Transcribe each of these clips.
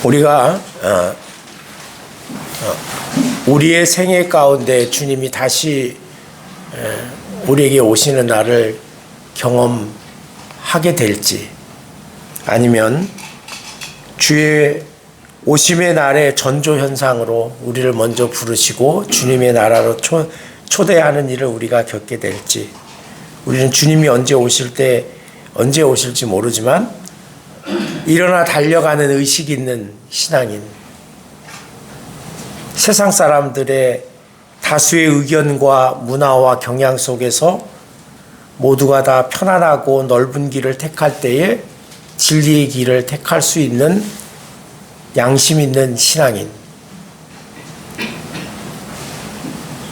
우리가 우리의 생애 가운데 주님이 다시 우리에게 오시는 날을 경험하게 될지, 아니면 주의 오심의 날의 전조 현상으로 우리를 먼저 부르시고 주님의 나라로 초대하는 일을 우리가 겪게 될지, 우리는 주님이 언제 오실지 모르지만 일어나 달려가는 의식 있는 신앙인, 세상 사람들의 다수의 의견과 문화와 경향 속에서 모두가 다 편안하고 넓은 길을 택할 때에 진리의 길을 택할 수 있는 양심 있는 신앙인,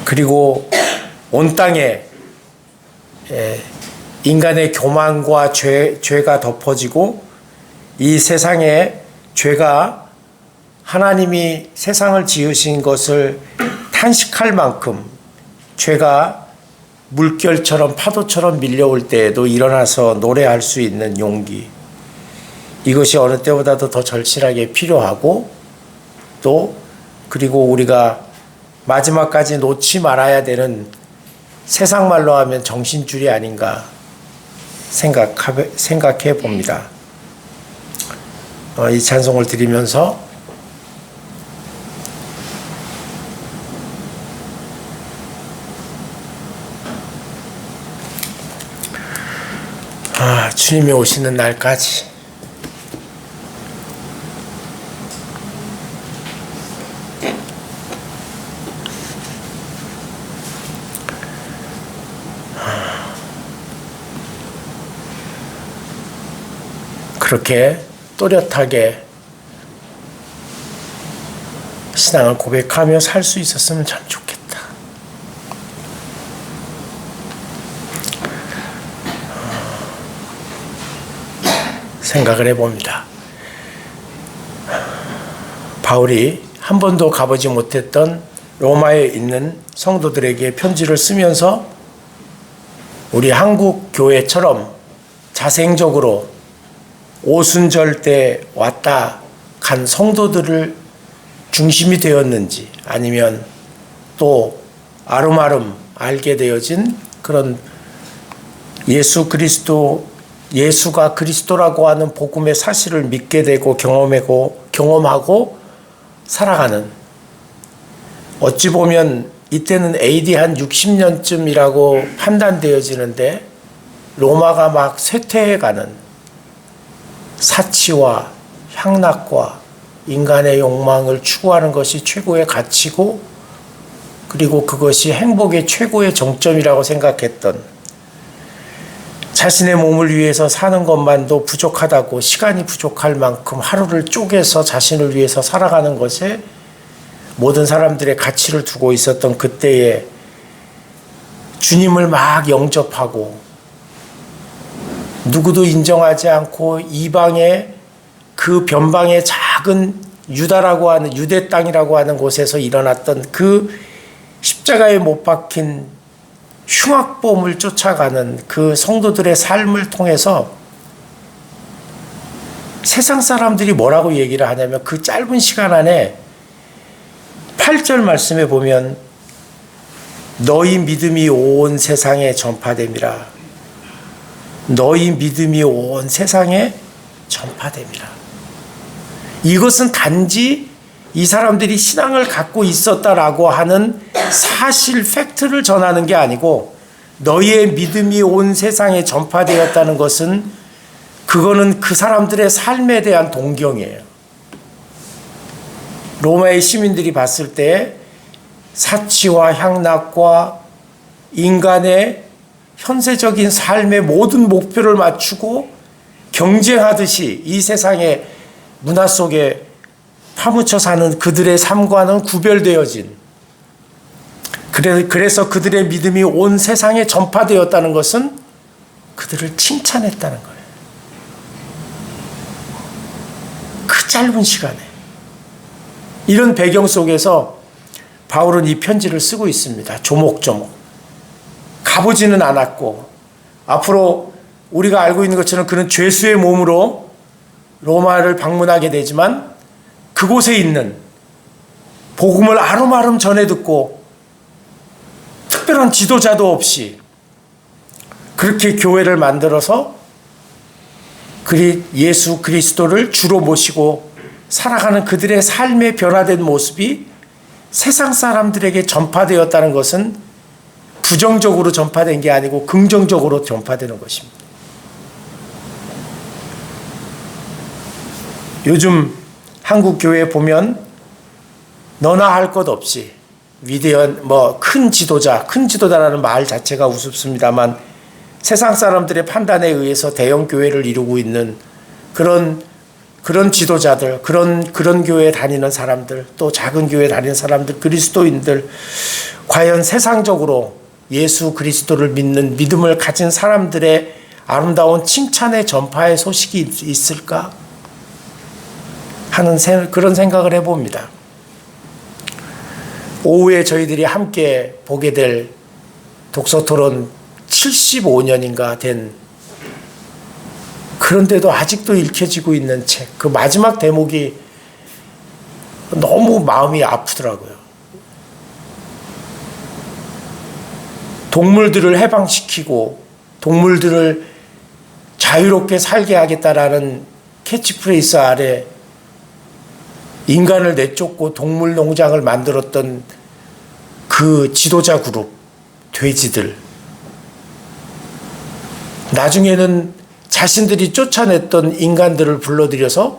그리고 온 땅에 인간의 교만과 죄가 덮어지고 이 세상에 죄가 하나님이 세상을 지으신 것을 탄식할 만큼 죄가 물결처럼 파도처럼 밀려올 때에도 일어나서 노래할 수 있는 용기, 이것이 어느 때보다도 더 절실하게 필요하고, 또 그리고 우리가 마지막까지 놓지 말아야 되는, 세상 말로 하면 정신줄이 아닌가 생각해 봅니다. 이 찬송을 드리면서 주님이 오시는 날까지 그렇게 또렷하게 신앙을 고백하며 살 수 있었으면 참 좋겠다. 생각을 해봅니다. 바울이 한 번도 가보지 못했던 로마에 있는 성도들에게 편지를 쓰면서 우리 한국 교회처럼 자생적으로 오순절 때 왔다 간 성도들을 중심이 되었는지, 아니면 또 아름아름 알게 되어진 그런 예수가 그리스도라고 하는 복음의 사실을 믿게 되고 경험하고 살아가는, 어찌 보면 이때는 AD 한 60년쯤이라고 판단되어지는데 로마가 막 쇠퇴해가는, 사치와 향락과 인간의 욕망을 추구하는 것이 최고의 가치고, 그리고 그것이 행복의 최고의 정점이라고 생각했던, 자신의 몸을 위해서 사는 것만도 부족하다고 시간이 부족할 만큼 하루를 쪼개서 자신을 위해서 살아가는 것에 모든 사람들의 가치를 두고 있었던 그때에 주님을 막 영접하고 누구도 인정하지 않고 이방의 그 변방의 작은 유다라고 하는, 유대 땅이라고 하는 곳에서 일어났던 그 십자가에 못 박힌 흉악범을 쫓아가는 그 성도들의 삶을 통해서 세상 사람들이 뭐라고 얘기를 하냐면, 그 짧은 시간 안에 8절 말씀에 보면 너희 믿음이 온 세상에 전파됨이라. 너희 믿음이 온 세상에 전파됨이라. 이것은 단지 이 사람들이 신앙을 갖고 있었다라고 하는 사실, 팩트를 전하는 게 아니고, 너희의 믿음이 온 세상에 전파되었다는 것은, 그거는 그 사람들의 삶에 대한 동경이에요. 로마의 시민들이 봤을 때 사치와 향락과 인간의 현세적인 삶의 모든 목표를 맞추고 경쟁하듯이 이 세상의 문화 속에 파묻혀 사는 그들의 삶과는 구별되어진, 그래서 그들의 믿음이 온 세상에 전파되었다는 것은 그들을 칭찬했다는 거예요. 그 짧은 시간에. 이런 배경 속에서 바울은 이 편지를 쓰고 있습니다. 조목조목. 가보지는 않았고, 앞으로 우리가 알고 있는 것처럼 그는 죄수의 몸으로 로마를 방문하게 되지만 그곳에 있는 복음을 아름아름 전해 듣고 특별한 지도자도 없이 그렇게 교회를 만들어서 예수 그리스도를 주로 모시고 살아가는 그들의 삶의 변화된 모습이 세상 사람들에게 전파되었다는 것은 부정적으로 전파된 게 아니고 긍정적으로 전파되는 것입니다. 요즘 한국 교회에 보면 너나 할 것 없이 위대한 큰 지도자라는 말 자체가 우습습니다만 세상 사람들의 판단에 의해서 대형 교회를 이루고 있는 그런 지도자들, 그런 교회에 다니는 사람들, 또 작은 교회에 다니는 사람들, 그리스도인들, 과연 세상적으로 예수 그리스도를 믿는 믿음을 가진 사람들의 아름다운 칭찬의 전파의 소식이 있을까 하는 그런 생각을 해봅니다. 오후에 저희들이 함께 보게 될 독서토론 75년인가 된, 그런데도 아직도 읽혀지고 있는 책, 그 마지막 대목이 너무 마음이 아프더라고요. 동물들을 해방시키고 동물들을 자유롭게 살게 하겠다라는 캐치프레이즈 아래 인간을 내쫓고 동물 농장을 만들었던 그 지도자 그룹, 돼지들. 나중에는 자신들이 쫓아냈던 인간들을 불러들여서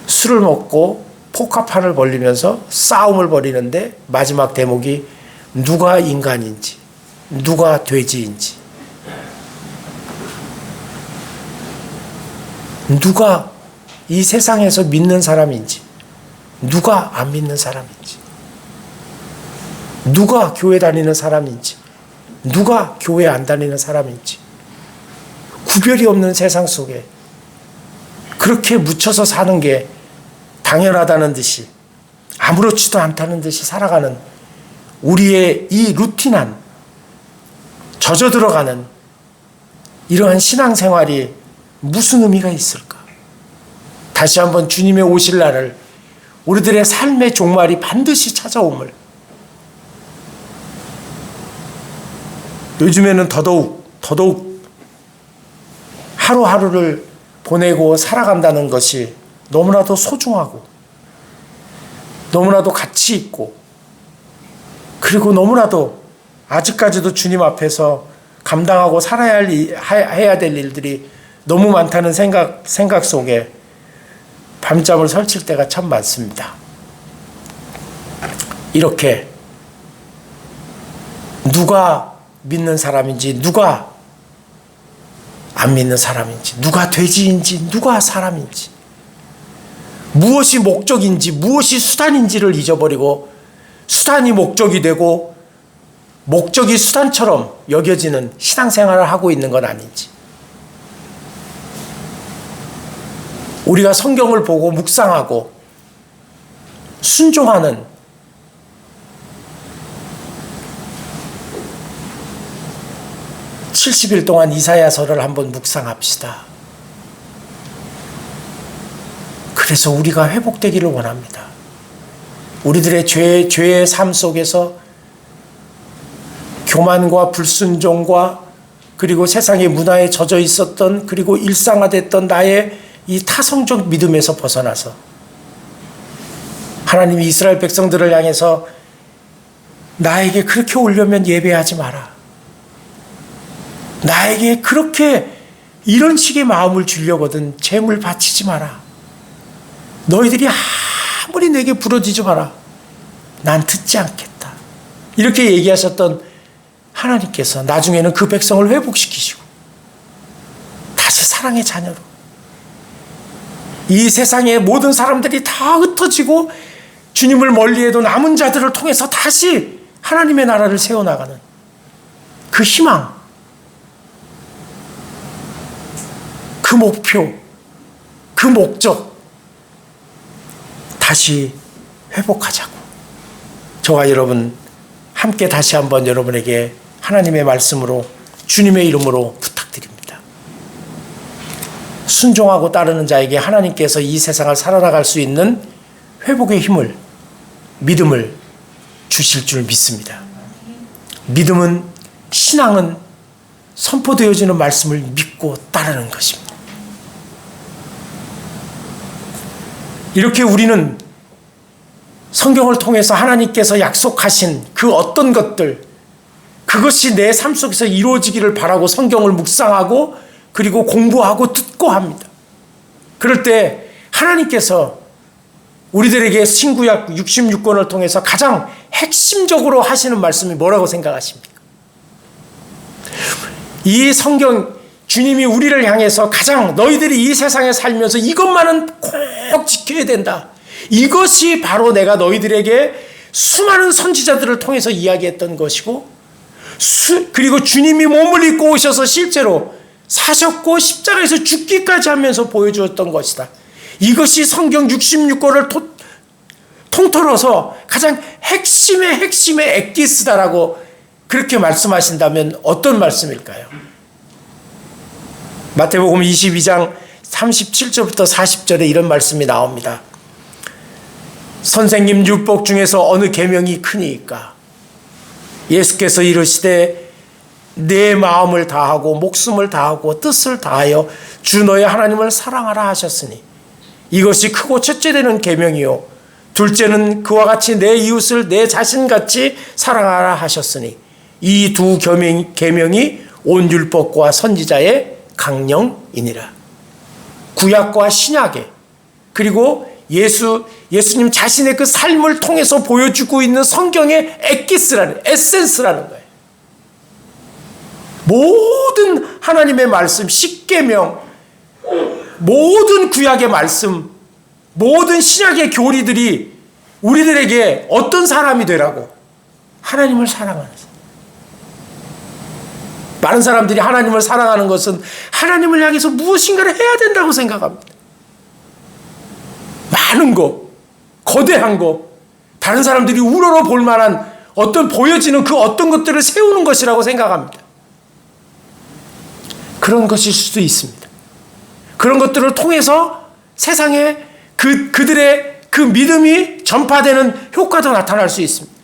술을 먹고 포카판을 벌리면서 싸움을 벌이는데 마지막 대목이 누가 인간인지, 누가 돼지인지, 누가 이 세상에서 믿는 사람인지, 누가 안 믿는 사람인지, 누가 교회 다니는 사람인지, 누가 교회 안 다니는 사람인지, 구별이 없는 세상 속에 그렇게 묻혀서 사는 게 당연하다는 듯이, 아무렇지도 않다는 듯이 살아가는 우리의 이 루틴한, 젖어 들어가는 이러한 신앙생활이 무슨 의미가 있을까? 다시 한번 주님의 오실 날을, 우리들의 삶의 종말이 반드시 찾아옴을, 요즘에는 더더욱 하루하루를 보내고 살아간다는 것이 너무나도 소중하고 너무나도 가치 있고, 그리고 너무나도 아직까지도 주님 앞에서 감당하고 해야 될 일들이 너무 많다는 생각 속에 밤잠을 설칠 때가 참 많습니다. 이렇게 누가 믿는 사람인지, 누가 안 믿는 사람인지, 누가 돼지인지, 누가 사람인지, 무엇이 목적인지, 무엇이 수단인지를 잊어버리고 수단이 목적이 되고 목적이 수단처럼 여겨지는 신앙생활을 하고 있는 건 아닌지, 우리가 성경을 보고 묵상하고 순종하는 (70일) 동안 이사야서를 한번 묵상합시다. 그래서 우리가 회복되기를 원합니다. 우리들의 죄의 삶 속에서 교만과 불순종과 그리고 세상의 문화에 젖어 있었던, 그리고 일상화됐던 나의 이 타성적 믿음에서 벗어나서 하나님이 이스라엘 백성들을 향해서 나에게 그렇게 오려면 예배하지 마라, 나에게 그렇게 이런 식의 마음을 주려거든 재물 바치지 마라, 너희들이 아무리 내게 부르짖어 봐라, 난 듣지 않겠다, 이렇게 얘기하셨던 하나님께서 나중에는 그 백성을 회복시키시고 다시 사랑의 자녀로, 이 세상의 모든 사람들이 다 흩어지고 주님을 멀리해도 남은 자들을 통해서 다시 하나님의 나라를 세워나가는 그 희망, 그 목표, 그 목적 다시 회복하자고 저와 여러분 함께 다시 한번 여러분에게 하나님의 말씀으로 주님의 이름으로 부탁드립니다. 순종하고 따르는 자에게 하나님께서 이 세상을 살아나갈 수 있는 회복의 힘을, 믿음을 주실 줄 믿습니다. 믿음은, 신앙은 선포되어지는 말씀을 믿고 따르는 것입니다. 이렇게 우리는 성경을 통해서 하나님께서 약속하신 그 어떤 것들, 그것이 내 삶 속에서 이루어지기를 바라고 성경을 묵상하고 그리고 공부하고 듣고 합니다. 그럴 때 하나님께서 우리들에게 신구약 66권을 통해서 가장 핵심적으로 하시는 말씀이 뭐라고 생각하십니까? 이 성경, 주님이 우리를 향해서 가장 너희들이 이 세상에 살면서 이것만은 꼭 지켜야 된다. 이것이 바로 내가 너희들에게 수많은 선지자들을 통해서 이야기했던 것이고, 그리고 주님이 몸을 입고 오셔서 실제로 사셨고 십자가에서 죽기까지 하면서 보여주었던 것이다. 이것이 성경 66권을 통틀어서 가장 핵심의 엑기스다라고 그렇게 말씀하신다면 어떤 말씀일까요? 마태복음 22장 37절부터 40절에 이런 말씀이 나옵니다. 선생님, 율법 중에서 어느 계명이 크니까? 예수께서 이르시되 내 마음을 다하고 목숨을 다하고 뜻을 다하여 주 너의 하나님을 사랑하라 하셨으니 이것이 크고 첫째 되는 계명이요 둘째는 그와 같이 내 이웃을 내 자신같이 사랑하라 하셨으니 이 두 계명이 온 율법과 선지자의 강령이니라. 구약과 신약의, 그리고 예수님 자신의 그 삶을 통해서 보여주고 있는 성경의 에센스라는 거예요. 모든 하나님의 말씀, 십계명, 모든 구약의 말씀, 모든 신약의 교리들이 우리들에게 어떤 사람이 되라고? 하나님을 사랑하는 사람. 많은 사람들이 하나님을 사랑하는 것은 하나님을 향해서 무엇인가를 해야 된다고 생각합니다. 많은 거, 거대한 거, 다른 사람들이 우러러 볼 만한 어떤 보여지는 그 어떤 것들을 세우는 것이라고 생각합니다. 그런 것일 수도 있습니다. 그런 것들을 통해서 세상에 그들의 그 믿음이 전파되는 효과도 나타날 수 있습니다.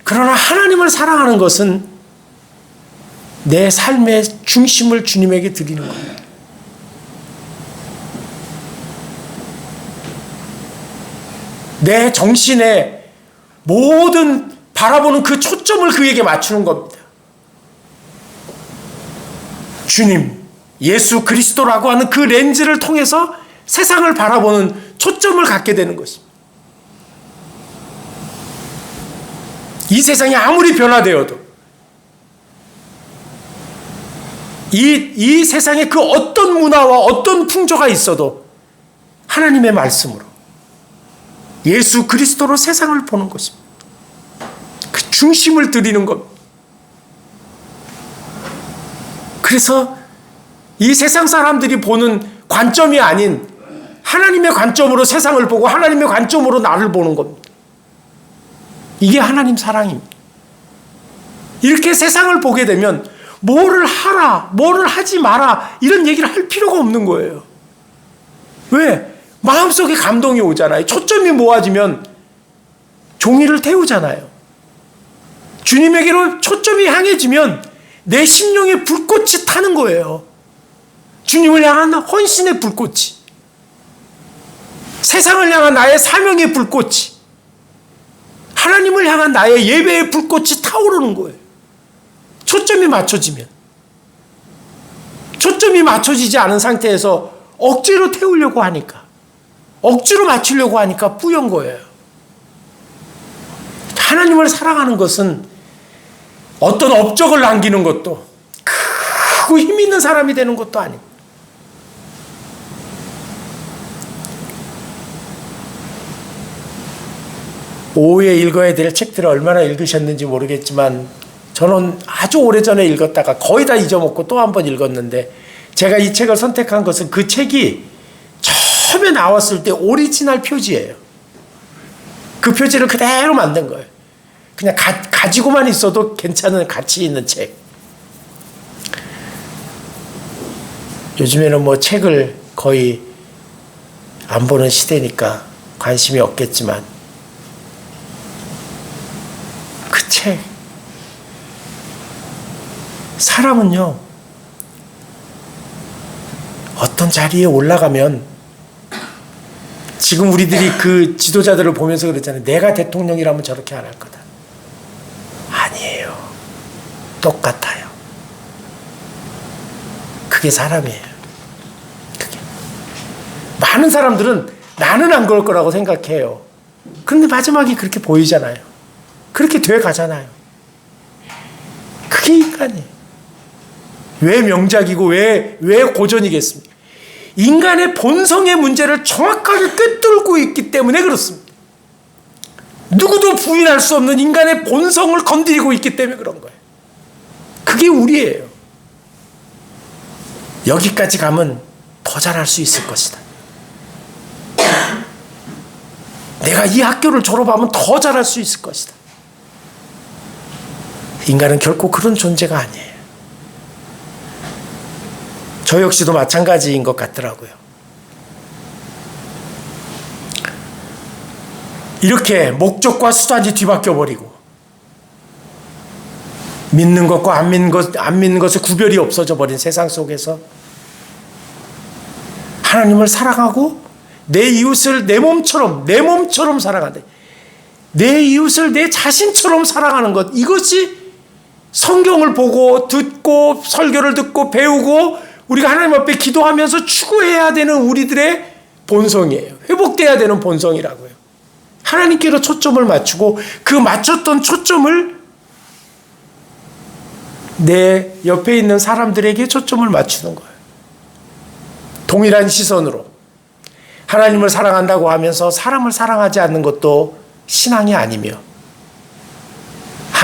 그러나 하나님을 사랑하는 것은 내 삶의 중심을 주님에게 드리는 겁니다. 내 정신의 모든 바라보는 그 초점을 그에게 맞추는 겁니다. 주님, 예수 그리스도라고 하는 그 렌즈를 통해서 세상을 바라보는 초점을 갖게 되는 것입니다. 이 세상이 아무리 변화되어도 이 세상에 그 어떤 문화와 어떤 풍조가 있어도 하나님의 말씀으로 예수 그리스도로 세상을 보는 것입니다. 그 중심을 드리는 겁니다. 그래서 이 세상 사람들이 보는 관점이 아닌 하나님의 관점으로 세상을 보고 하나님의 관점으로 나를 보는 겁니다. 이게 하나님 사랑입니다. 이렇게 세상을 보게 되면 뭐를 하라, 뭐를 하지 마라 이런 얘기를 할 필요가 없는 거예요. 왜? 마음속에 감동이 오잖아요. 초점이 모아지면 종이를 태우잖아요. 주님에게로 초점이 향해지면 내 심령의 불꽃이 타는 거예요. 주님을 향한 헌신의 불꽃이, 세상을 향한 나의 사명의 불꽃이, 하나님을 향한 나의 예배의 불꽃이 타오르는 거예요. 초점이 맞춰지면. 초점이 맞춰지지 않은 상태에서 억지로 태우려고 하니까, 억지로 맞추려고 하니까 뿌연 거예요. 하나님을 사랑하는 것은 어떤 업적을 남기는 것도, 크고 힘 있는 사람이 되는 것도 아닙니다. 오후에 읽어야 될 책들을 얼마나 읽으셨는지 모르겠지만 저는 아주 오래전에 읽었다가 거의 다 잊어먹고 또 한 번 읽었는데, 제가 이 책을 선택한 것은 그 책이 처음에 나왔을 때 오리지널 표지예요. 그 표지를 그대로 만든 거예요. 그냥 가지고만 있어도 괜찮은 가치 있는 책. 요즘에는 뭐 책을 거의 안 보는 시대니까 관심이 없겠지만 그 책, 사람은요 어떤 자리에 올라가면 지금 우리들이 그 지도자들을 보면서 그랬잖아요. 내가 대통령이라면 저렇게 안 할 거다. 아니에요. 똑같아요. 그게 사람이에요. 그게. 많은 사람들은 나는 안 그럴 거라고 생각해요. 그런데 마지막에 그렇게 보이잖아요. 그렇게 돼 가잖아요. 그게 인간이에요. 왜 명작이고 왜 고전이겠습니까? 인간의 본성의 문제를 정확하게 꿰뚫고 있기 때문에 그렇습니다. 누구도 부인할 수 없는 인간의 본성을 건드리고 있기 때문에 그런 거예요. 그게 우리예요. 여기까지 가면 더 잘할 수 있을 것이다. 내가 이 학교를 졸업하면 더 잘할 수 있을 것이다. 인간은 결코 그런 존재가 아니에요. 저 역시도 마찬가지인 것 같더라고요. 이렇게 목적과 수단이 뒤바뀌어 버리고 믿는 것과 안 믿는 것의 구별이 없어져 버린 세상 속에서 하나님을 사랑하고 내 이웃을 내 몸처럼 사랑한다. 내 이웃을 내 자신처럼 사랑하는 것, 이것이 성경을 보고 듣고 설교를 듣고 배우고 우리가 하나님 앞에 기도하면서 추구해야 되는 우리들의 본성이에요. 회복돼야 되는 본성이라고요. 하나님께로 초점을 맞추고 그 맞췄던 초점을 내 옆에 있는 사람들에게 초점을 맞추는 거예요. 동일한 시선으로. 하나님을 사랑한다고 하면서 사람을 사랑하지 않는 것도 신앙이 아니며,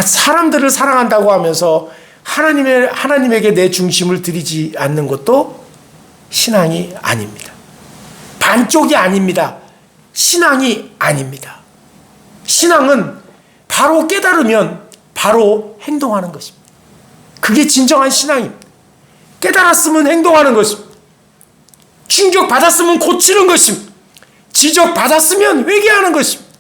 사람들을 사랑한다고 하면서 하나님에게 내 중심을 들이지 않는 것도 신앙이 아닙니다. 반쪽이 아닙니다. 신앙이 아닙니다. 신앙은 바로 깨달으면 바로 행동하는 것입니다. 그게 진정한 신앙입니다. 깨달았으면 행동하는 것입니다. 충격받았으면 고치는 것입니다. 지적받았으면 회개하는 것입니다.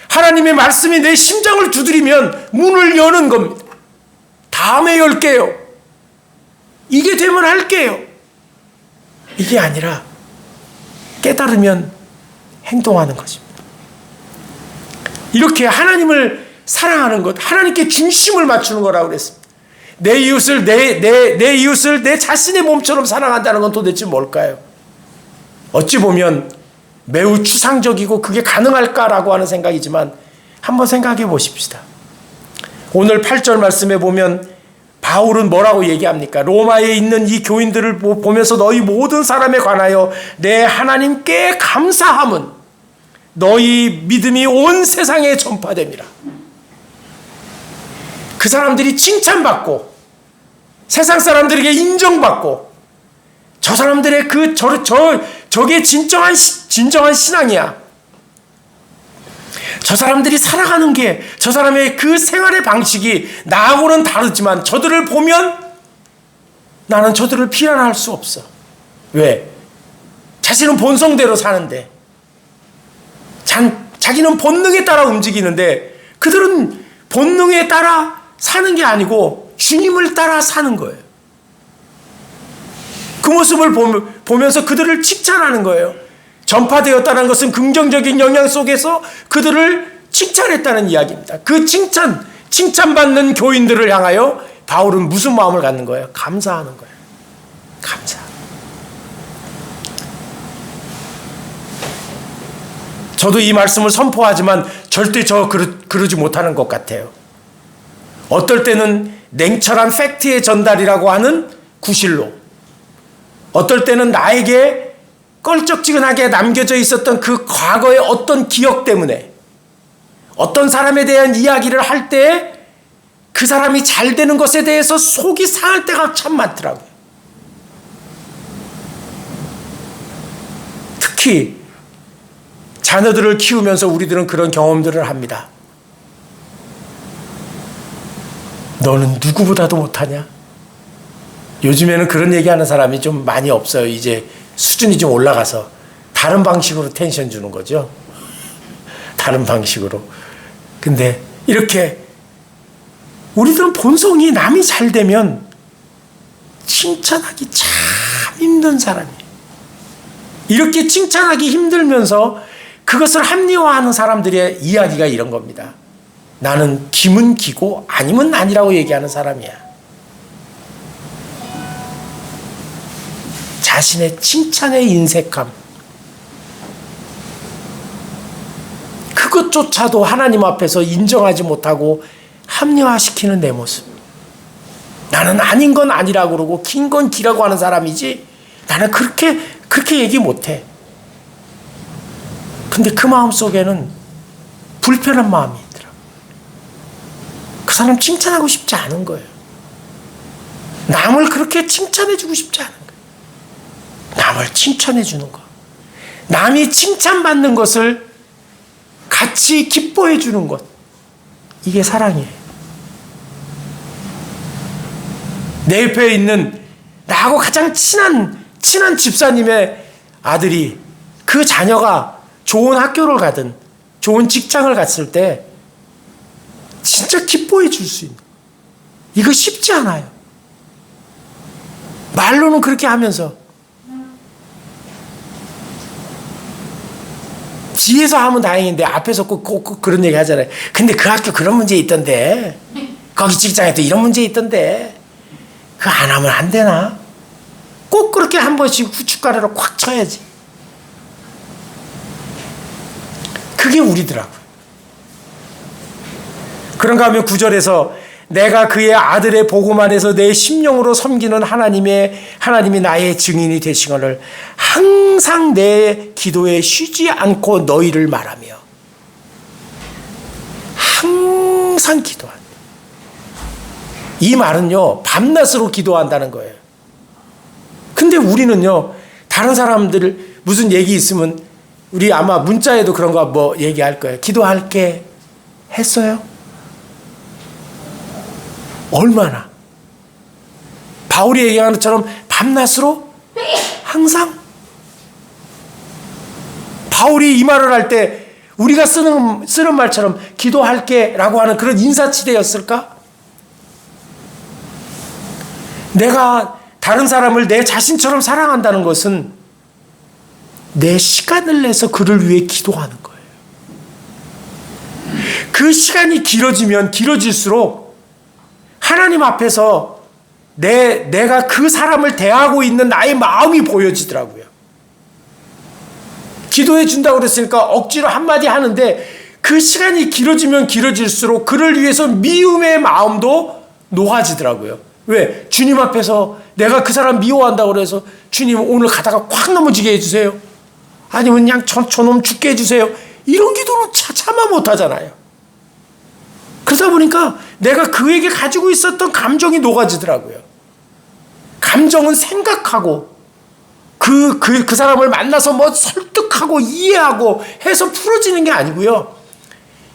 하나님의 말씀이 내 심장을 두드리면 문을 여는 겁니다. 다음에 열게요. 이게 되면 할게요. 이게 아니라 깨달으면 행동하는 것입니다. 이렇게 하나님을 사랑하는 것, 하나님께 중심을 맞추는 거라고 그랬습니다. 내 이웃을 내 이웃을 내 자신의 몸처럼 사랑한다는 건 도대체 뭘까요? 어찌 보면 매우 추상적이고 그게 가능할까라고 하는 생각이지만 한번 생각해 보십시다. 오늘 8절 말씀에 보면 바울은 뭐라고 얘기합니까? 로마에 있는 이 교인들을 보면서 너희 모든 사람에 관하여 내 하나님께 감사함은 너희 믿음이 온 세상에 전파됩니다. 그 사람들이 칭찬받고 세상 사람들에게 인정받고 저 사람들의 저게 진정한 신앙이야. 저 사람들이 살아가는 게, 저 사람의 그 생활의 방식이 나하고는 다르지만 저들을 보면 나는 저들을 비난할 수 없어. 왜? 자신은 본성대로 사는데, 자기는 본능에 따라 움직이는데 그들은 본능에 따라 사는 게 아니고 주님을 따라 사는 거예요. 그 모습을 보면서 그들을 칭찬하는 거예요. 전파되었다는 것은 긍정적인 영향 속에서 그들을 칭찬했다는 이야기입니다. 그 칭찬받는 교인들을 향하여 바울은 무슨 마음을 갖는 거예요? 감사하는 거예요. 감사. 저도 이 말씀을 선포하지만 절대 그러지 못하는 것 같아요. 어떨 때는 냉철한 팩트의 전달이라고 하는 구실로, 어떨 때는 나에게 껄쩍지근하게 남겨져 있었던 그 과거의 어떤 기억 때문에 어떤 사람에 대한 이야기를 할 때 그 사람이 잘 되는 것에 대해서 속이 상할 때가 참 많더라고요. 특히 자녀들을 키우면서 우리들은 그런 경험들을 합니다. 너는 누구보다도 못하냐? 요즘에는 그런 얘기하는 사람이 좀 많이 없어요. 이제 수준이 좀 올라가서 다른 방식으로 텐션 주는 거죠. 다른 방식으로. 근데 이렇게 우리들은 본성이 남이 잘 되면 칭찬하기 참 힘든 사람이에요. 이렇게 칭찬하기 힘들면서 그것을 합리화하는 사람들의 이야기가 이런 겁니다. 나는 기면 기고 아니면 아니라고 얘기하는 사람이야. 자신의 칭찬의 인색함, 그것조차도 하나님 앞에서 인정하지 못하고 합리화시키는 내 모습. 나는 아닌 건 아니라고 그러고 긴 건 기라고 하는 사람이지 나는 그렇게 얘기 못해. 근데 그 마음 속에는 불편한 마음이 있더라고요. 그 사람 칭찬하고 싶지 않은 거예요. 남을 그렇게 칭찬해주고 싶지 않은 거예요. 남을 칭찬해주는 거. 남이 칭찬받는 것을 같이 기뻐해주는 것. 이게 사랑이에요. 내 옆에 있는 나하고 가장 친한 집사님의 아들이 그 자녀가 좋은 학교를 가든 좋은 직장을 갔을 때 진짜 기뻐해 줄 수 있는, 이거 쉽지 않아요. 말로는 그렇게 하면서 뒤에서 하면 다행인데 앞에서 꼭 그런 얘기 하잖아요. 근데 그 학교 그런 문제 있던데, 거기 직장에도 이런 문제 있던데 그거 안 하면 안 되나? 꼭 그렇게 한 번씩 후춧가루를 콱 쳐야지. 그게 우리더라고요. 그런가 하면 9절에서 내가 그의 아들의 복음 안에서 내 심령으로 섬기는 하나님이 나의 증인이 되시거늘 항상 내 기도에 쉬지 않고 너희를 말하며. 항상 기도한다. 이 말은요, 밤낮으로 기도한다는 거예요. 근데 우리는요, 다른 사람들 무슨 얘기 있으면 우리 아마 문자에도 그런 거 뭐 얘기할 거예요. 기도할게 했어요? 얼마나? 바울이 얘기하는 것처럼 밤낮으로 항상? 바울이 이 말을 할 때 우리가 쓰는 말처럼 기도할게 라고 하는 그런 인사치레였을까? 내가 다른 사람을 내 자신처럼 사랑한다는 것은 내 시간을 내서 그를 위해 기도하는 거예요. 그 시간이 길어지면 길어질수록 하나님 앞에서 내가 그 사람을 대하고 있는 나의 마음이 보여지더라고요. 기도해 준다고 그랬으니까 억지로 한마디 하는데 그 시간이 길어지면 길어질수록 그를 위해서 미움의 마음도 녹아지더라고요. 왜? 주님 앞에서 내가 그 사람 미워한다고 그래서 주님 오늘 가다가 확 넘어지게 해주세요. 아니면 그냥 저놈 죽게 해주세요. 이런 기도는 차마 못하잖아요. 그러다 보니까 내가 그에게 가지고 있었던 감정이 녹아지더라고요. 감정은 생각하고 그 사람을 만나서 뭐 설득하고 이해하고 해서 풀어지는 게 아니고요.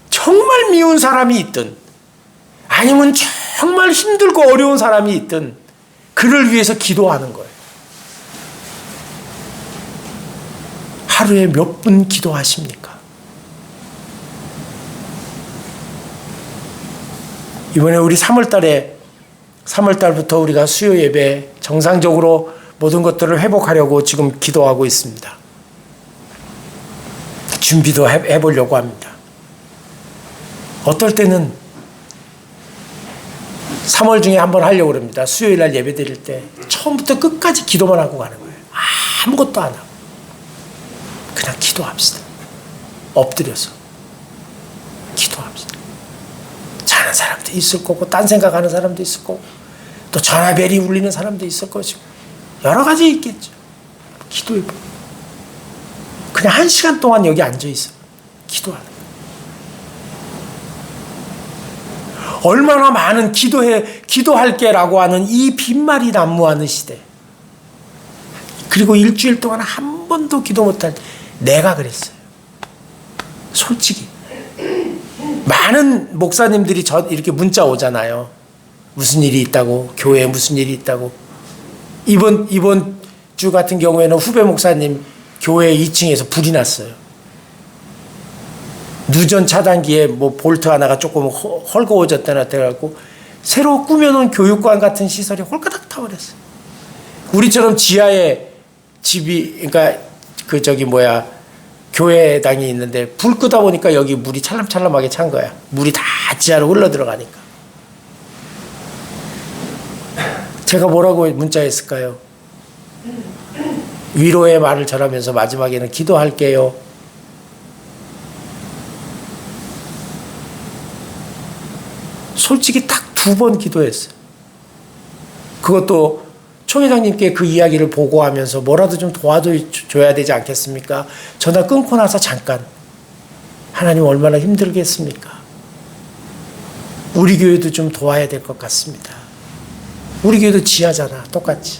정말 미운 사람이 있든 아니면 정말 힘들고 어려운 사람이 있든 그를 위해서 기도하는 거예요. 하루에 몇 분 기도하십니까? 이번에 우리 3월달부터 우리가 수요 예배 정상적으로 모든 것들을 회복하려고 지금 기도하고 있습니다. 준비도 해보려고 합니다. 어떨 때는 3월 중에 한번 하려고 합니다. 수요일날 예배 드릴 때 처음부터 끝까지 기도만 하고 가는 거예요. 아무것도 안 하고 그냥 기도합시다. 엎드려서 기도합시다. 자는 사람도 있을 거고 딴 생각하는 사람도 있을 거고 또 전화벨이 울리는 사람도 있을 것이고 여러 가지 있겠죠. 기도해봐. 그냥 1시간 동안 여기 앉아있어. 기도하는 거예요. 얼마나 많은 기도할게라고 하는 이 빈말이 난무하는 시대. 그리고 일주일 동안 한 번도 기도 못할 내가 그랬어요. 솔직히. 많은 목사님들이 이렇게 문자 오잖아요. 무슨 일이 있다고, 교회에 무슨 일이 있다고. 이번 주 같은 경우에는 후배 목사님 교회 2층에서 불이 났어요. 누전 차단기에 뭐 볼트 하나가 조금 헐거워졌다나 돼갖고 새로 꾸며놓은 교육관 같은 시설이 홀가닥 타버렸어요. 우리처럼 지하에 집이, 그러니까 교회당이 있는데 불 끄다 보니까 여기 물이 찰람찰람하게 찬 거야. 물이 다 지하로 흘러 들어가니까. 제가 뭐라고 문자했을까요? 위로의 말을 전하면서 마지막에는 기도할게요. 솔직히 딱 2번 기도했어요. 그것도 총회장님께 그 이야기를 보고하면서 뭐라도 좀 도와줘야 되지 않겠습니까? 전화 끊고 나서 잠깐, 하나님 얼마나 힘들겠습니까? 우리 교회도 좀 도와야 될 것 같습니다. 우리 교회도 지하잖아, 똑같이.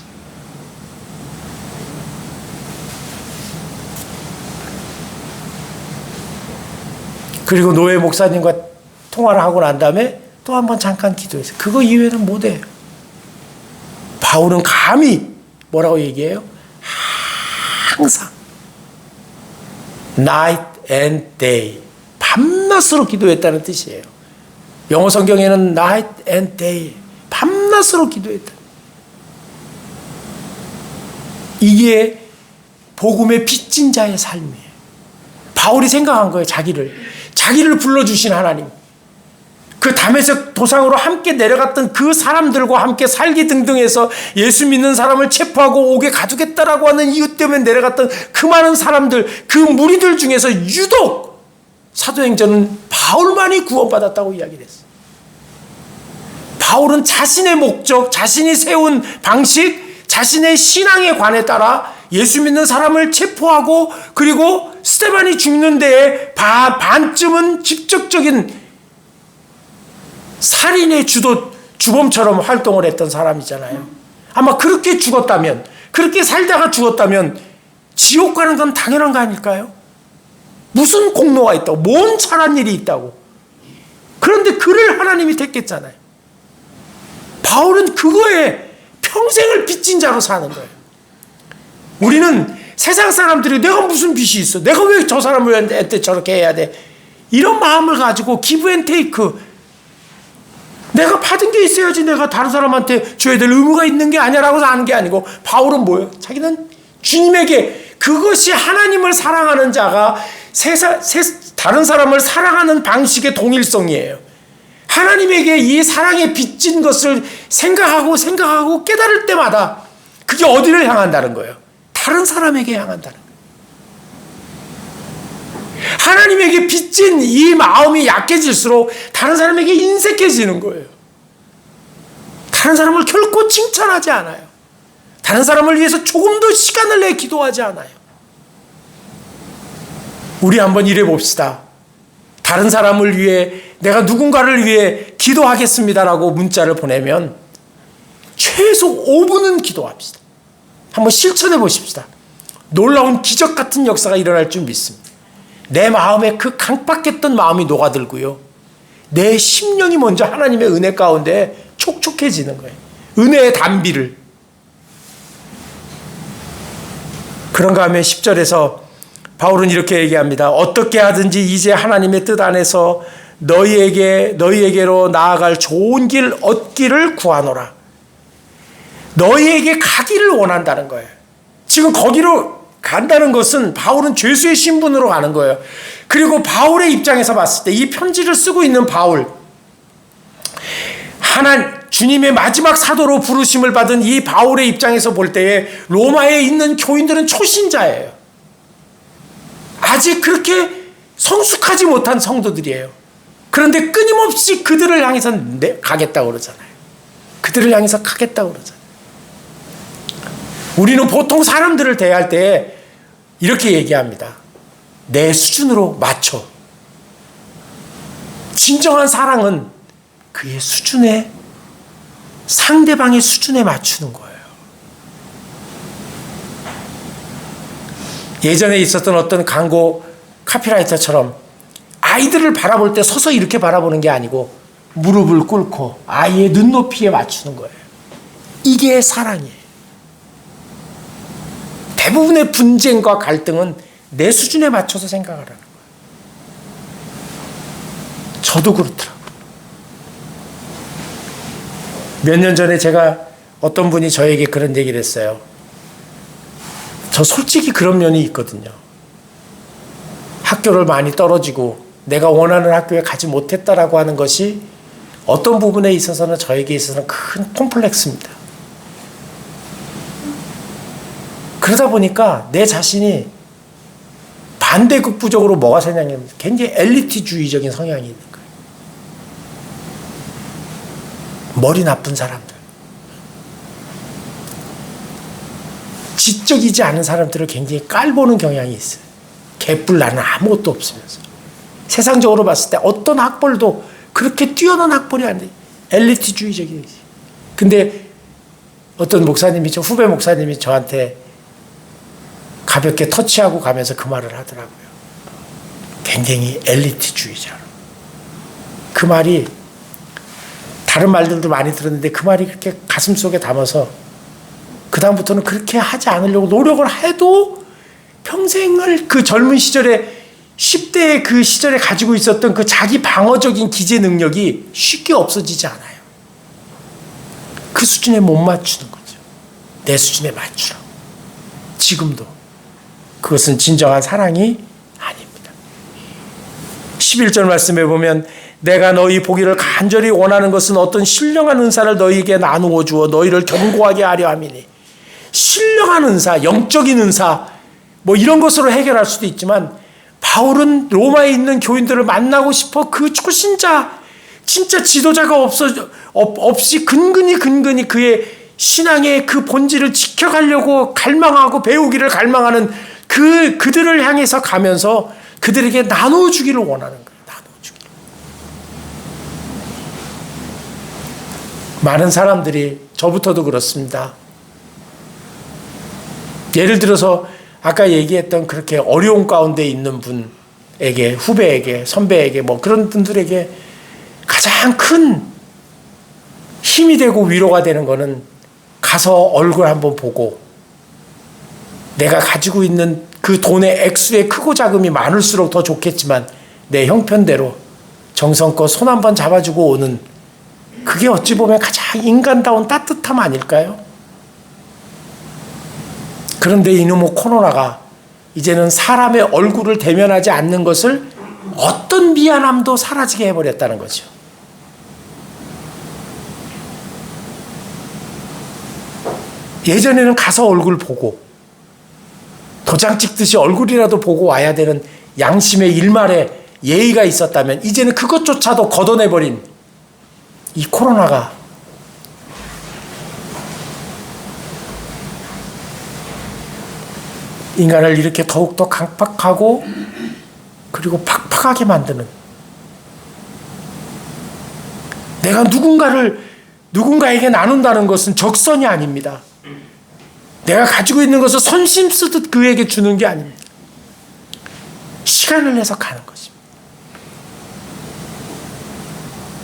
그리고 노예 목사님과 통화를 하고 난 다음에 또 한 번 잠깐 기도했어요. 그거 이외에는 못해요. 바울은 감히 뭐라고 얘기해요? 항상 night and day, 밤낮으로 기도했다는 뜻이에요. 영어 성경에는 night and day, 밤낮으로 기도했다. 이게 복음의 빚진 자의 삶이에요. 바울이 생각한 거예요. 자기를 불러주신 하나님, 그 다메섹 도상으로 함께 내려갔던 그 사람들과 함께 살기 등등해서 예수 믿는 사람을 체포하고 옥에 가두겠다라고 하는 이유 때문에 내려갔던 그 많은 사람들, 그 무리들 중에서 유독 사도행전은 바울만이 구원받았다고 이야기를 했어요. 바울은 자신의 목적, 자신이 세운 방식, 자신의 신앙에 관에 따라 예수 믿는 사람을 체포하고, 그리고 스데반이 죽는 데에 반쯤은 직접적인 살인의 주범처럼 활동을 했던 사람이잖아요. 아마 그렇게 죽었다면, 그렇게 살다가 죽었다면 지옥 가는 건 당연한 거 아닐까요? 무슨 공로가 있다고, 뭔 잘한 일이 있다고. 그런데 그를 하나님이 택했잖아요. 바울은 그거에 평생을 빚진 자로 사는 거예요. 우리는 세상 사람들이 내가 무슨 빚이 있어, 내가 왜 저 사람을 저렇게 해야 돼, 이런 마음을 가지고 기브 앤 테이크, 내가 받은 게 있어야지 내가 다른 사람한테 줘야 될 의무가 있는 게 아니라고 사는 게 아니고, 바울은 뭐예요? 자기는 주님에게, 그것이 하나님을 사랑하는 자가 다른 사람을 사랑하는 방식의 동일성이에요. 하나님에게 이 사랑에 빚진 것을 생각하고 깨달을 때마다 그게 어디를 향한다는 거예요? 다른 사람에게 향한다는 거예요. 하나님에게 빚진 이 마음이 약해질수록 다른 사람에게 인색해지는 거예요. 다른 사람을 결코 칭찬하지 않아요. 다른 사람을 위해서 조금도 시간을 내 기도하지 않아요. 우리 한번 이래 봅시다. 다른 사람을 위해, 내가 누군가를 위해 기도하겠습니다라고 문자를 보내면 최소 5분은 기도합시다. 한번 실천해 보십시다. 놀라운 기적 같은 역사가 일어날 줄 믿습니다. 내 마음에 그 강박했던 마음이 녹아들고요, 내 심령이 먼저 하나님의 은혜 가운데 촉촉해지는 거예요. 은혜의 단비를. 그런가 하면 10절에서 바울은 이렇게 얘기합니다. 어떻게 하든지 이제 하나님의 뜻 안에서 너희에게로 나아갈 좋은 길 얻기를 구하노라. 너희에게 가기를 원한다는 거예요. 지금 거기로 간다는 것은 바울은 죄수의 신분으로 가는 거예요. 그리고 바울의 입장에서 봤을 때 이 편지를 쓰고 있는 바울, 주님의 마지막 사도로 부르심을 받은 이 바울의 입장에서 볼 때에 로마에 있는 교인들은 초신자예요. 아직 그렇게 성숙하지 못한 성도들이에요. 그런데 끊임없이 그들을 향해서 가겠다고 그러잖아요. 그들을 향해서 가겠다고 그러잖아요. 우리는 보통 사람들을 대할 때 이렇게 얘기합니다. 내 수준으로 맞춰. 진정한 사랑은 그의 수준에, 상대방의 수준에 맞추는 거예요. 예전에 있었던 어떤 광고 카피라이터처럼 아이들을 바라볼 때 서서 이렇게 바라보는 게 아니고 무릎을 꿇고 아이의 눈높이에 맞추는 거예요. 이게 사랑이에요. 대부분의 분쟁과 갈등은 내 수준에 맞춰서 생각하라는 거예요. 저도 그렇더라고요. 몇 년 전에 제가 어떤 분이 저에게 그런 얘기를 했어요. 저 솔직히 그런 면이 있거든요. 학교를 많이 떨어지고 내가 원하는 학교에 가지 못했다라고 하는 것이 어떤 부분에 있어서는 저에게 있어서는 큰 콤플렉스입니다. 그러다 보니까 내 자신이 반대극부적으로 뭐가 생겼냐면 굉장히 엘리트주의적인 성향이 있는 거예요. 머리 나쁜 사람들, 지적이지 않은 사람들을 굉장히 깔보는 경향이 있어요. 개뿔 나는 아무것도 없으면서. 세상적으로 봤을 때 어떤 학벌도 그렇게 뛰어난 학벌이 안 돼. 엘리트주의적이지. 근데 어떤 목사님이, 후배 목사님이 저한테 가볍게 터치하고 가면서 그 말을 하더라고요. 굉장히 엘리트주의자로. 그 말이 다른 말들도 많이 들었는데 그 말이 그렇게 가슴속에 담아서 그 다음부터는 그렇게 하지 않으려고 노력을 해도 평생을 그 젊은 시절에 10대의 그 시절에 가지고 있었던 그 자기 방어적인 기재 능력이 쉽게 없어지지 않아요. 그 수준에 못 맞추는 거죠. 내 수준에 맞추라고. 지금도. 그것은 진정한 사랑이 아닙니다. 11절 말씀에 보면 내가 너희 보기를 간절히 원하는 것은 어떤 신령한 은사를 너희에게 나누어 주어 너희를 견고하게 하려 함이니. 신령한 은사, 영적인 은사 뭐 이런 것으로 해결할 수도 있지만 바울은 로마에 있는 교인들을 만나고 싶어 그 초신자 진짜 지도자가 없이 근근히 그의 신앙의 그 본질을 지켜가려고 갈망하고 배우기를 갈망하는 그들을 향해서 가면서 그들에게 나눠주기를 원하는 거예요. 나눠주기를. 많은 사람들이 저부터도 그렇습니다. 예를 들어서 아까 얘기했던 그렇게 어려운 가운데 있는 분에게, 후배에게, 선배에게 뭐 그런 분들에게 가장 큰 힘이 되고 위로가 되는 거는 가서 얼굴 한번 보고 내가 가지고 있는 그 돈의 액수의 크고 작음이 많을수록 더 좋겠지만 내 형편대로 정성껏 손 한번 잡아주고 오는 그게 어찌 보면 가장 인간다운 따뜻함 아닐까요? 그런데 이놈의 코로나가 이제는 사람의 얼굴을 대면하지 않는 것을 어떤 미안함도 사라지게 해버렸다는 거죠. 예전에는 가서 얼굴 보고 도장 찍듯이 얼굴이라도 보고 와야 되는 양심의 일말의 예의가 있었다면 이제는 그것조차도 걷어내버린 이 코로나가 인간을 이렇게 더욱더 강팍하고 그리고 팍팍하게 만드는, 내가 누군가에게 나눈다는 것은 적선이 아닙니다. 내가 가지고 있는 것을 선심 쓰듯 그에게 주는 게 아닙니다. 시간을 내서 가는 것입니다.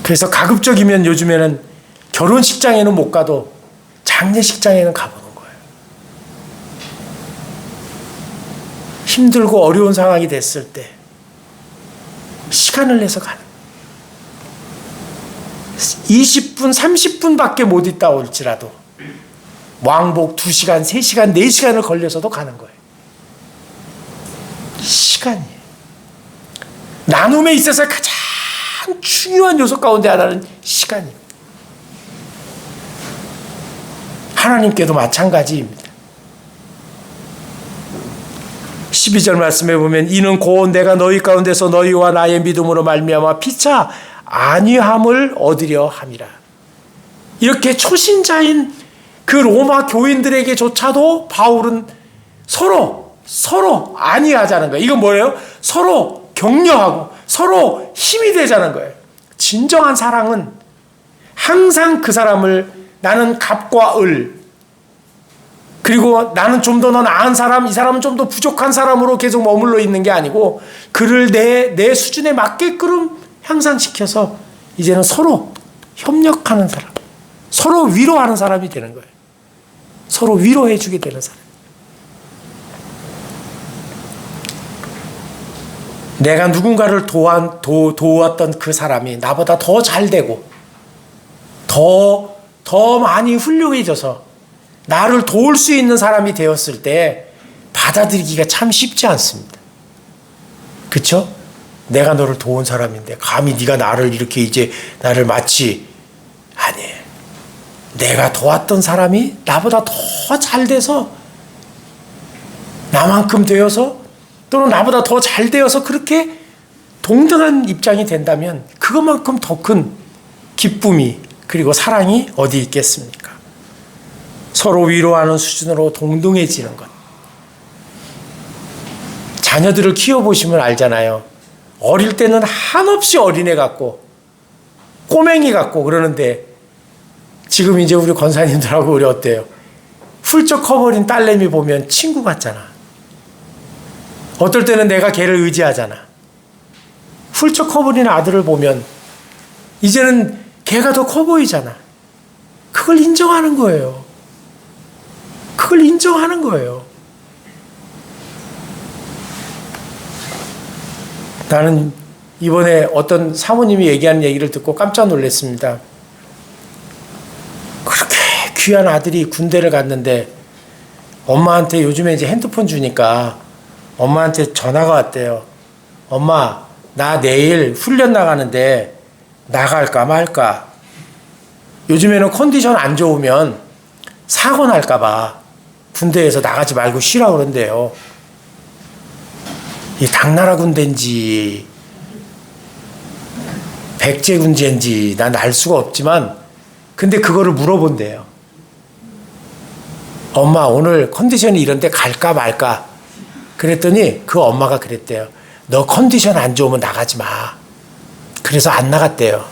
그래서 가급적이면 요즘에는 결혼식장에는 못 가도 장례식장에는 가보는 거예요. 힘들고 어려운 상황이 됐을 때 시간을 내서 가는, 20분, 30분밖에 못 있다 올지라도 왕복 2시간, 3시간, 4시간을 걸려서도 가는 거예요. 시간이에요. 나눔에 있어서 가장 중요한 요소 가운데 하나는 시간입니다. 하나님께도 마찬가지입니다. 12절 말씀에 보면 이는 곧 내가 너희 가운데서 너희와 나의 믿음으로 말미암아 피차 안위함을 얻으려 함이라. 이렇게 초신자인 그 로마 교인들에게조차도 바울은 서로 안위하자는 거예요. 이건 뭐예요? 서로 격려하고 서로 힘이 되자는 거예요. 진정한 사랑은 항상 그 사람을 나는 갑과 을, 그리고 나는 좀 더 나은 사람, 이 사람은 좀 더 부족한 사람으로 계속 머물러 있는 게 아니고 그를 내 수준에 맞게끔 향상시켜서 이제는 서로 협력하는 사람, 서로 위로하는 사람이 되는 거예요. 서로 위로해 주게 되는 사람. 내가 누군가를 도왔던 그 사람이 나보다 더 잘되고 더 많이 훌륭해져서 나를 도울 수 있는 사람이 되었을 때 받아들이기가 참 쉽지 않습니다. 그쵸? 내가 너를 도운 사람인데 감히 네가 나를 이렇게 이제 나를 마치 아니 내가 도왔던 사람이 나보다 더 잘돼서 나만큼 되어서 또는 나보다 더 잘되어서 그렇게 동등한 입장이 된다면 그것만큼 더 큰 기쁨이 그리고 사랑이 어디 있겠습니까? 서로 위로하는 수준으로 동등해지는 것. 자녀들을 키워보시면 알잖아요. 어릴 때는 한없이 어린애 같고 꼬맹이 같고 그러는데 지금 이제 우리 권사님들하고 우리 어때요? 훌쩍 커버린 딸내미 보면 친구 같잖아. 어떨 때는 내가 걔를 의지하잖아. 훌쩍 커버린 아들을 보면 이제는 걔가 더 커 보이잖아. 그걸 인정하는 거예요. 그걸 인정하는 거예요. 나는 이번에 어떤 사모님이 얘기하는 얘기를 듣고 깜짝 놀랐습니다. 그렇게 귀한 아들이 군대를 갔는데 엄마한테 요즘에 이제 핸드폰 주니까 엄마한테 전화가 왔대요. 엄마, 나 내일 훈련 나가는데 나갈까 말까. 요즘에는 컨디션 안 좋으면 사고 날까 봐 군대에서 나가지 말고 쉬라 그런대요. 이 당나라 군대인지 백제 군대인지 난 알 수가 없지만 근데 그거를 물어본대요. 엄마 오늘 컨디션이 이런데 갈까 말까. 그랬더니 그 엄마가 그랬대요. 너 컨디션 안 좋으면 나가지 마. 그래서 안 나갔대요.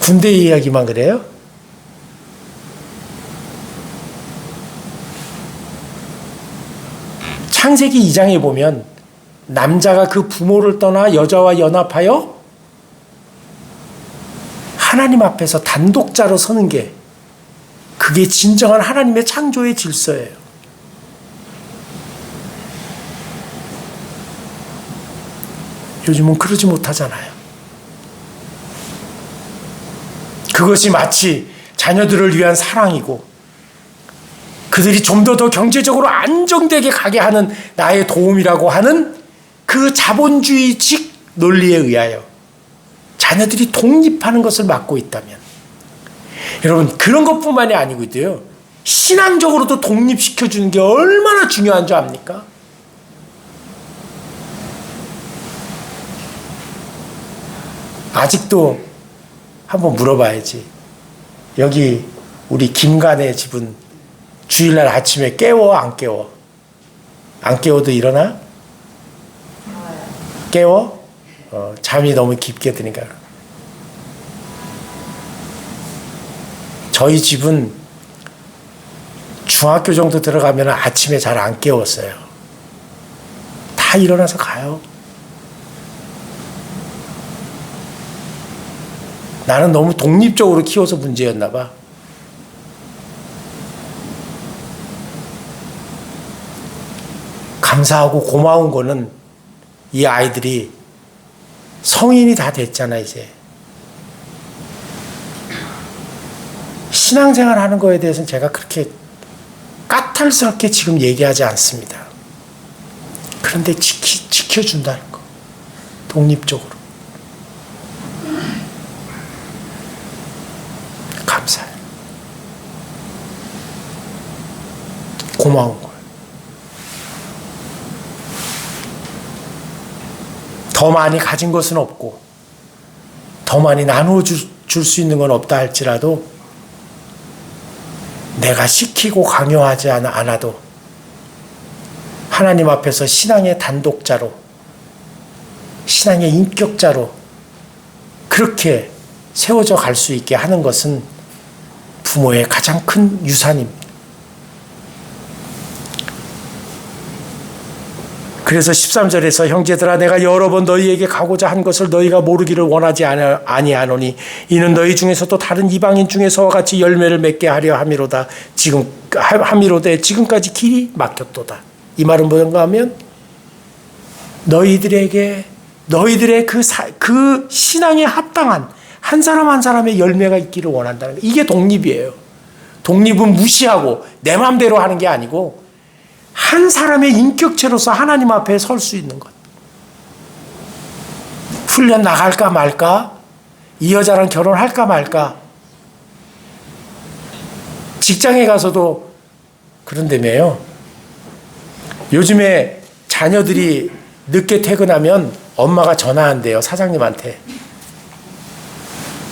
군대 이야기만 그래요? 창세기 2장에 보면 남자가 그 부모를 떠나 여자와 연합하여 하나님 앞에서 단독자로 서는 게 그게 진정한 하나님의 창조의 질서예요. 요즘은 그러지 못하잖아요. 그것이 마치 자녀들을 위한 사랑이고 그들이 좀 더 경제적으로 안정되게 가게 하는 나의 도움이라고 하는 그 자본주의식 논리에 의하여 자녀들이 독립하는 것을 막고 있다면 여러분 그런 것뿐만이 아니고요. 신앙적으로도 독립시켜주는 게 얼마나 중요한 줄 압니까? 아직도 한번 물어봐야지. 여기 우리 김간의 집은 주일날 아침에 깨워 안 깨워? 안 깨워도 일어나? 깨워? 잠이 너무 깊게 드니까. 저희 집은 중학교 정도 들어가면 아침에 잘 안 깨웠어요. 다 일어나서 가요. 나는 너무 독립적으로 키워서 문제였나 봐. 감사하고 고마운 거는 이 아이들이 성인이 다 됐잖아 이제. 신앙생활 하는 거에 대해서는 제가 그렇게 까탈스럽게 지금 얘기하지 않습니다. 그런데 지켜준다는 거. 독립적으로. 감사해요. 고마운 거예요. 더 많이 가진 것은 없고 더 많이 나누어 줄 수 있는 건 없다 할지라도 내가 시키고 강요하지 않아도 하나님 앞에서 신앙의 단독자로 신앙의 인격자로 그렇게 세워져 갈 수 있게 하는 것은 부모의 가장 큰 유산입니다. 그래서 13절에서 형제들아 내가 여러 번 너희에게 가고자 한 것을 너희가 모르기를 원하지 아니하노니 이는 너희 중에서도 다른 이방인 중에서와 같이 열매를 맺게 하려 함이로다. 지금까지 길이 막혔도다. 이 말은 뭔가 하면 너희들의 그 신앙에 합당한 한 사람 한 사람의 열매가 있기를 원한다는 거예요. 이게 독립이에요. 독립은 무시하고 내 마음대로 하는 게 아니고 한 사람의 인격체로서 하나님 앞에 설 수 있는 것. 훈련 나갈까 말까? 이 여자랑 결혼할까 말까? 직장에 가서도 그런다며요. 요즘에 자녀들이 늦게 퇴근하면 엄마가 전화한대요. 사장님한테.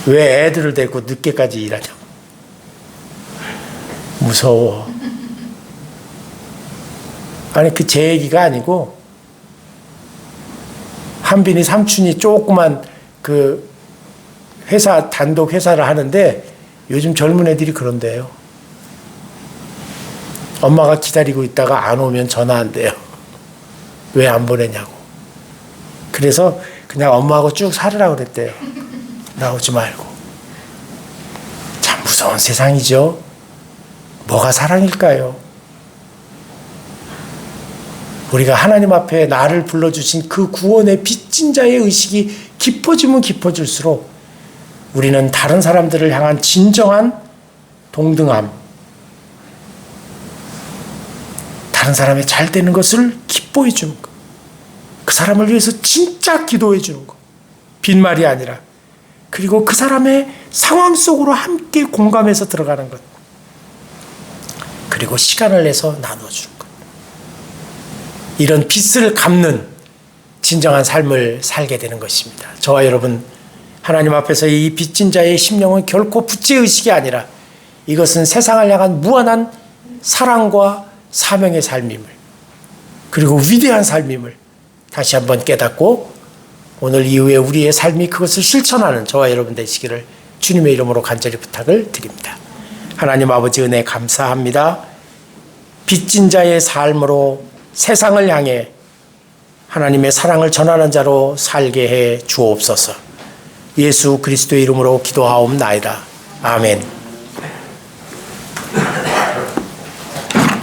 왜 애들을 데리고 늦게까지 일하냐고. 무서워. 아니 그 제 얘기가 아니고 한빈이 삼촌이 조그만 그 회사 단독 회사를 하는데 요즘 젊은 애들이 그런데요. 엄마가 기다리고 있다가 안 오면 전화한대요. 왜 안 보내냐고. 그래서 그냥 엄마하고 쭉 살으라고 그랬대요. 나오지 말고. 참 무서운 세상이죠. 뭐가 사랑일까요? 우리가 하나님 앞에 나를 불러주신 그 구원의 빚진 자의 의식이 깊어지면 깊어질수록 우리는 다른 사람들을 향한 진정한 동등함, 다른 사람의 잘 되는 것을 기뻐해 주는 것, 그 사람을 위해서 진짜 기도해 주는 것, 빈말이 아니라, 그리고 그 사람의 상황 속으로 함께 공감해서 들어가는 것, 그리고 시간을 내서 나눠주는 것. 이런 빚을 갚는 진정한 삶을 살게 되는 것입니다. 저와 여러분, 하나님 앞에서 이 빚진 자의 심령은 결코 부채의식이 아니라 이것은 세상을 향한 무한한 사랑과 사명의 삶임을, 그리고 위대한 삶임을 다시 한번 깨닫고 오늘 이후에 우리의 삶이 그것을 실천하는 저와 여러분 되시기를 주님의 이름으로 간절히 부탁을 드립니다. 하나님 아버지 은혜 감사합니다. 빚진 자의 삶으로 세상을 향해 하나님의 사랑을 전하는 자로 살게 해 주옵소서. 예수 그리스도의 이름으로 기도하옵나이다. 아멘.